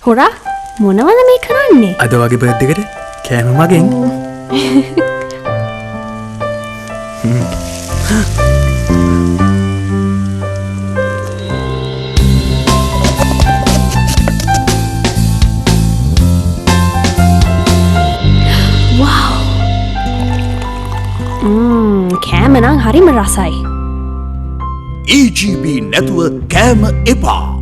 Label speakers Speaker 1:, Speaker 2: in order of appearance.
Speaker 1: හොරා මොනවද මේ කරන්නේ?
Speaker 2: අද වගේ බර්ත්ඩේ එකට කෑම මගෙන්.
Speaker 1: වව්. කෑම නම් හරිම රසයි.
Speaker 3: EGB නැතුව කෑම එපා.